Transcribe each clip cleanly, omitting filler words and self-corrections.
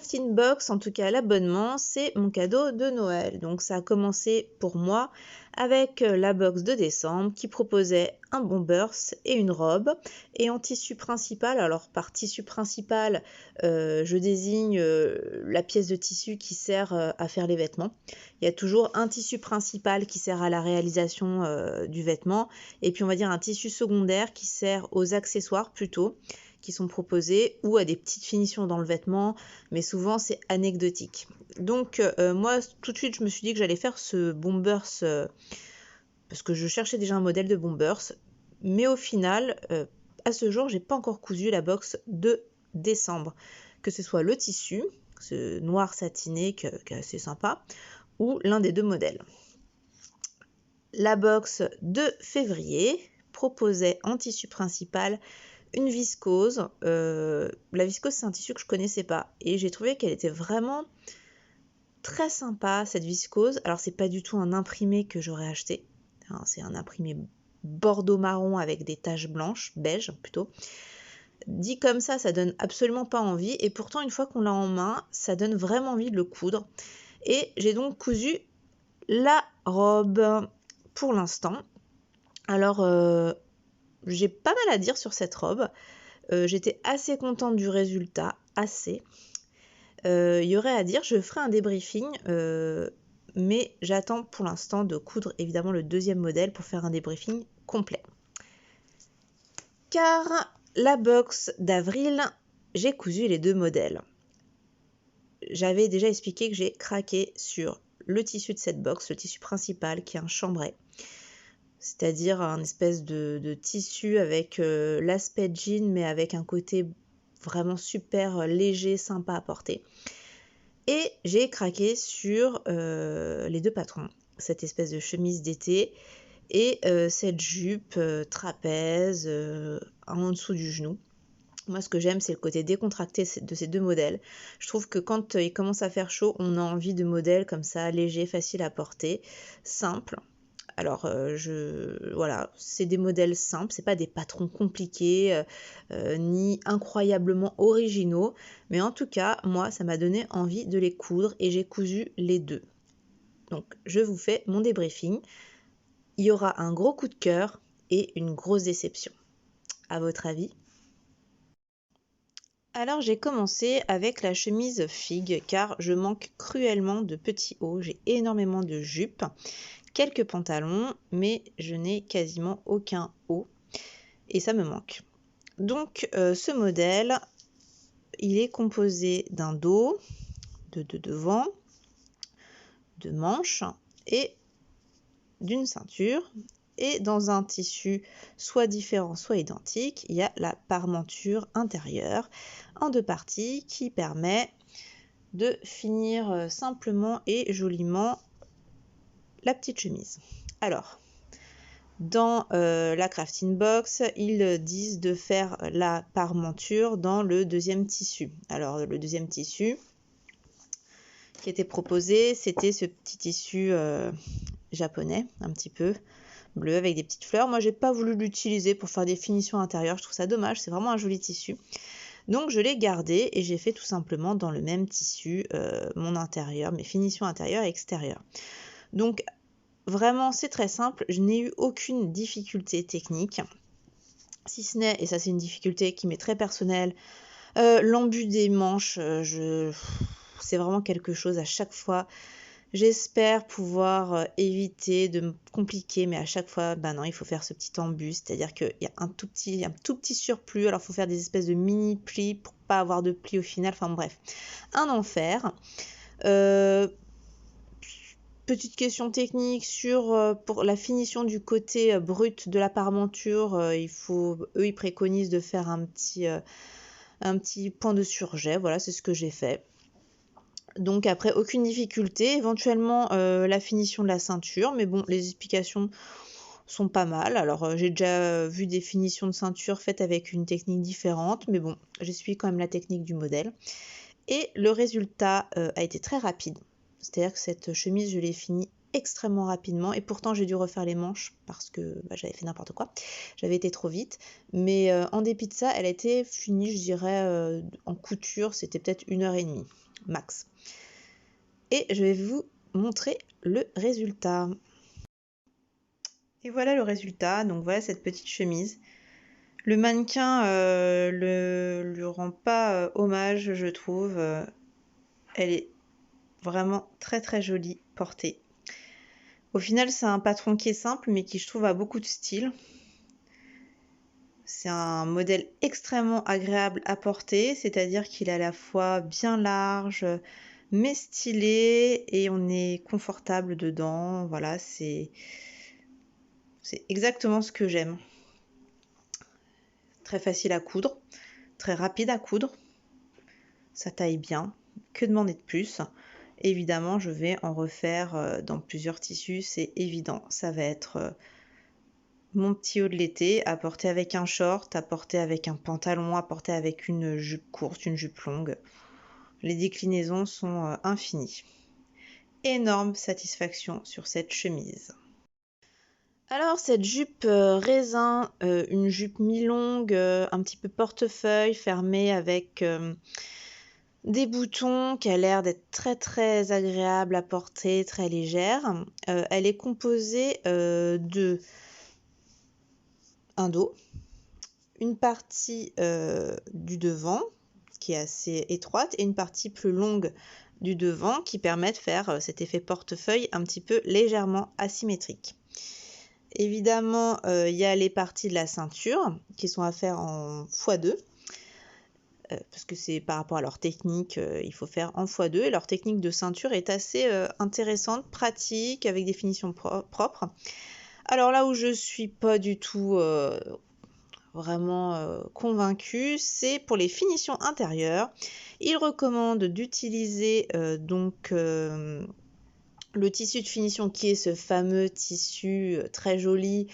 Crafting Box, en tout cas l'abonnement, c'est mon cadeau de Noël. Donc ça a commencé pour moi avec la box de décembre qui proposait un bombers et une robe. Et en tissu principal, alors par tissu principal, je désigne la pièce de tissu qui sert à faire les vêtements. Il y a toujours un tissu principal qui sert à la réalisation du vêtement et puis on va dire un tissu secondaire qui sert aux accessoires plutôt, qui sont proposés ou à des petites finitions dans le vêtement, mais souvent c'est anecdotique. Donc moi tout de suite je me suis dit que j'allais faire ce bombers parce que je cherchais déjà un modèle de bombers, mais au final à ce jour j'ai pas encore cousu la box de décembre, que ce soit le tissu, ce noir satiné qui est assez sympa, ou l'un des deux modèles. La box de février proposait en tissu principal une viscose. La viscose, c'est un tissu que je connaissais pas et j'ai trouvé qu'elle était vraiment très sympa, cette viscose. Alors, c'est pas du tout un imprimé que j'aurais acheté. C'est un imprimé bordeaux marron avec des taches blanches, beige plutôt. Dit comme ça donne absolument pas envie et pourtant, une fois qu'on l'a en main, ça donne vraiment envie de le coudre. Et j'ai donc cousu la robe pour l'instant. Alors, j'ai pas mal à dire sur cette robe. J'étais assez contente du résultat, assez. Il y aurait à dire, je ferai un débriefing, mais j'attends pour l'instant de coudre évidemment le deuxième modèle pour faire un débriefing complet. Car la box d'avril, j'ai cousu les deux modèles. J'avais déjà expliqué que j'ai craqué sur le tissu de cette box, le tissu principal qui est un chambray. C'est-à-dire un espèce de tissu avec l'aspect jean, mais avec un côté vraiment super léger, sympa à porter. Et j'ai craqué sur les deux patrons, cette espèce de chemise d'été et cette jupe trapèze en dessous du genou. Moi, ce que j'aime, c'est le côté décontracté de ces deux modèles. Je trouve que quand il commence à faire chaud, on a envie de modèles comme ça, légers, faciles à porter, simples. Alors, voilà, c'est des modèles simples, c'est pas des patrons compliqués, ni incroyablement originaux, mais en tout cas, moi, ça m'a donné envie de les coudre et j'ai cousu les deux. Donc, je vous fais mon débriefing. Il y aura un gros coup de cœur et une grosse déception. À votre avis ? Alors j'ai commencé avec la chemise figue car je manque cruellement de petits hauts, j'ai énormément de jupes, quelques pantalons, mais je n'ai quasiment aucun haut et ça me manque. Donc ce modèle, il est composé d'un dos, de devant, de manches et d'une ceinture. Et dans un tissu soit différent, soit identique, il y a la parmenture intérieure en deux parties qui permet de finir simplement et joliment la petite chemise. Alors, dans la crafting box, ils disent de faire la parmenture dans le deuxième tissu. Alors, le deuxième tissu qui était proposé, c'était ce petit tissu japonais, un petit peu bleu avec des petites fleurs. Moi, j'ai pas voulu l'utiliser pour faire des finitions intérieures. Je trouve ça dommage. C'est vraiment un joli tissu. Donc, je l'ai gardé et j'ai fait tout simplement dans le même tissu mon intérieur, mes finitions intérieures et extérieures. Donc, vraiment, c'est très simple. Je n'ai eu aucune difficulté technique. Si ce n'est, et ça c'est une difficulté qui m'est très personnelle, l'embut des manches, c'est vraiment quelque chose à chaque fois. J'espère pouvoir éviter de me compliquer, mais à chaque fois, non, il faut faire ce petit embut, c'est-à-dire qu'il y a un tout petit surplus, alors il faut faire des espèces de mini plis pour pas avoir de plis au final, enfin bref, un enfer. Petite question technique sur pour la finition du côté brut de la parmenture, eux ils préconisent de faire un petit point de surjet, voilà, c'est ce que j'ai fait. Donc après, aucune difficulté, éventuellement la finition de la ceinture, mais bon, les explications sont pas mal. Alors j'ai déjà vu des finitions de ceinture faites avec une technique différente, mais bon, j'ai suivi quand même la technique du modèle. Et le résultat a été très rapide, c'est-à-dire que cette chemise, je l'ai finie extrêmement rapidement, et pourtant j'ai dû refaire les manches parce que j'avais fait n'importe quoi, j'avais été trop vite, mais en dépit de ça, elle a été finie, je dirais, en couture, c'était peut-être 1h30. max. Et je vais vous montrer le résultat. Et voilà le résultat, donc voilà cette petite chemise. Le mannequin lui rend pas hommage, je trouve. Elle est vraiment très très jolie portée. Au final, c'est un patron qui est simple, mais qui je trouve a beaucoup de style. C'est un modèle extrêmement agréable à porter, c'est-à-dire qu'il est à la fois bien large, mais stylé, et on est confortable dedans. Voilà, c'est exactement ce que j'aime. Très facile à coudre, très rapide à coudre, ça taille bien, que demander de plus? Évidemment, je vais en refaire dans plusieurs tissus, c'est évident. Ça va être mon petit haut de l'été, à porter avec un short, à porter avec un pantalon, à porter avec une jupe courte, une jupe longue. Les déclinaisons sont infinies. Énorme satisfaction sur cette chemise. Alors cette jupe raisin, une jupe mi-longue, un petit peu portefeuille, fermée avec des boutons, qui a l'air d'être très très agréable à porter, très légère. Elle est composée de un dos, une partie du devant qui est assez étroite et une partie plus longue du devant qui permet de faire cet effet portefeuille un petit peu légèrement asymétrique. Évidemment, il y a les parties de la ceinture qui sont à faire en x2. Parce que c'est par rapport à leur technique, il faut faire en x2. Et leur technique de ceinture est assez intéressante, pratique, avec des finitions propres. Alors là où je suis pas du tout vraiment convaincue, c'est pour les finitions intérieures. Ils recommandent d'utiliser donc le tissu de finition qui est ce fameux tissu très joli.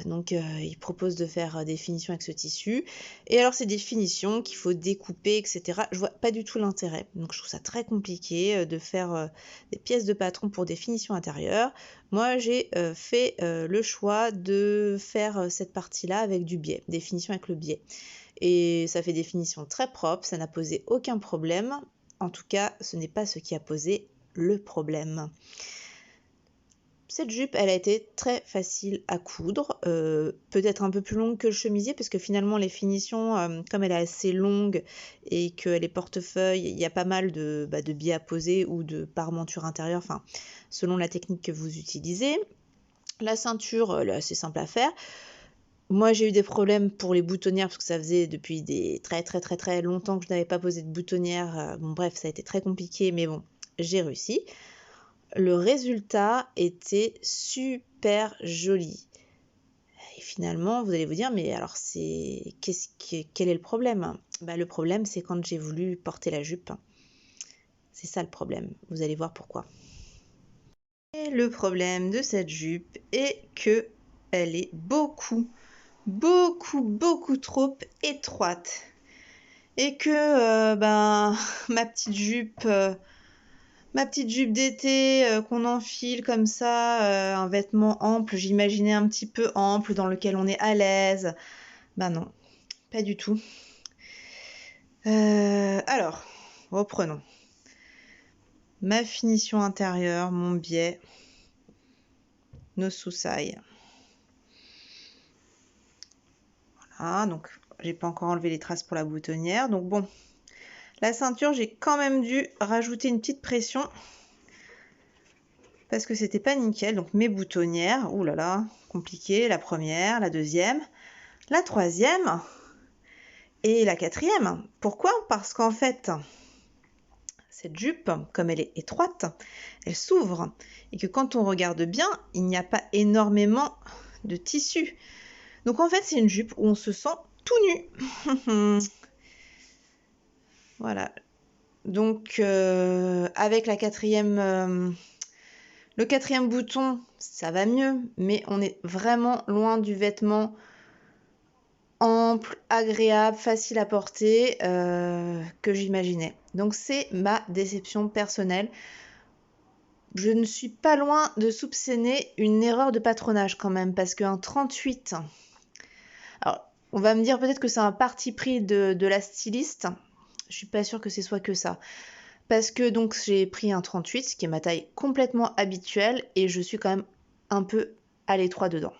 Donc ils proposent de faire des finitions avec ce tissu. Et alors c'est des finitions qu'il faut découper, etc. Je vois pas du tout l'intérêt. Donc je trouve ça très compliqué de faire des pièces de patron pour des finitions intérieures. Moi j'ai fait le choix de faire cette partie-là avec du biais, des finitions avec le biais. Et ça fait des finitions très propres, ça n'a posé aucun problème. En tout cas, ce n'est pas ce qui a posé le problème. Cette jupe, elle a été très facile à coudre, peut-être un peu plus longue que le chemisier, parce que finalement les finitions, comme elle est assez longue et qu'elle est portefeuille, il y a pas mal de biais à poser ou de parmenture intérieure, enfin, selon la technique que vous utilisez. La ceinture, elle est assez simple à faire. Moi, j'ai eu des problèmes pour les boutonnières, parce que ça faisait depuis des très longtemps que je n'avais pas posé de boutonnière. Bon, bref, ça a été très compliqué, mais bon, j'ai réussi. Le résultat était super joli. Et finalement, vous allez vous dire, mais alors quel est le problème? Le problème, c'est quand j'ai voulu porter la jupe. C'est ça le problème. Vous allez voir pourquoi. Et le problème de cette jupe est que elle est beaucoup trop étroite. Et que ma petite jupe d'été qu'on enfile comme ça, un vêtement ample, j'imaginais un petit peu ample, dans lequel on est à l'aise. Ben non, pas du tout. Alors, reprenons. Ma finition intérieure, mon biais, nos sous-sailles. Voilà, donc j'ai pas encore enlevé les traces pour la boutonnière. Donc bon, la ceinture, j'ai quand même dû rajouter une petite pression parce que c'était pas nickel. Donc mes boutonnières, ouh là là, compliqué. La première, la deuxième, la troisième et la quatrième. Pourquoi? Parce qu'en fait, cette jupe, comme elle est étroite, elle s'ouvre et que quand on regarde bien, il n'y a pas énormément de tissu. Donc en fait, c'est une jupe où on se sent tout nu. Voilà. Donc avec le quatrième bouton, ça va mieux, mais on est vraiment loin du vêtement ample, agréable, facile à porter que j'imaginais. Donc c'est ma déception personnelle. Je ne suis pas loin de soupçonner une erreur de patronage quand même, parce qu'un 38, alors on va me dire peut-être que c'est un parti pris de la styliste, je suis pas sûre que ce soit que ça. parce que donc j'ai pris un 38, ce qui est ma taille complètement habituelle, et je suis quand même un peu à l'étroit dedans.